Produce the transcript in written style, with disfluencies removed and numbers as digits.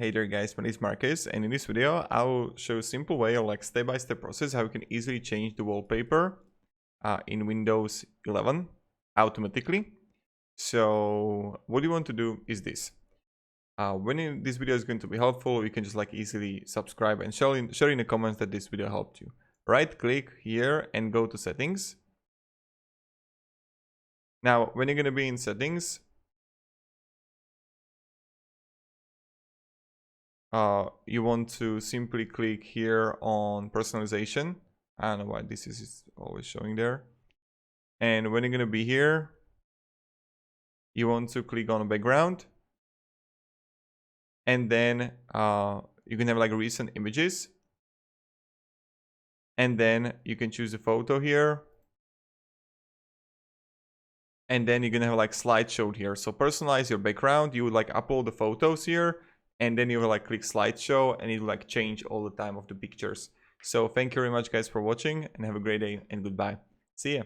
Hey there guys, my name is Marcus, and in this video I'll show a simple way or like step-by-step process how you can easily change the wallpaper in Windows 11 automatically. So what you want to do is this. When this video is going to be helpful, you can just like easily subscribe and share in the comments that this video helped you. Right click here and go to settings. Now when you're going to be in settings, you want to simply click here on personalization. I don't know why this is always showing there. And when you're going to be here, you want to click on background. And then you can have like recent images. And then you can choose a photo here. And then you're going to have like slideshow here. So personalize your background. You would like upload the photos here. And then you will like click slideshow and it will like change all the time of the pictures. So thank you very much guys for watching and have a great day and goodbye. See ya.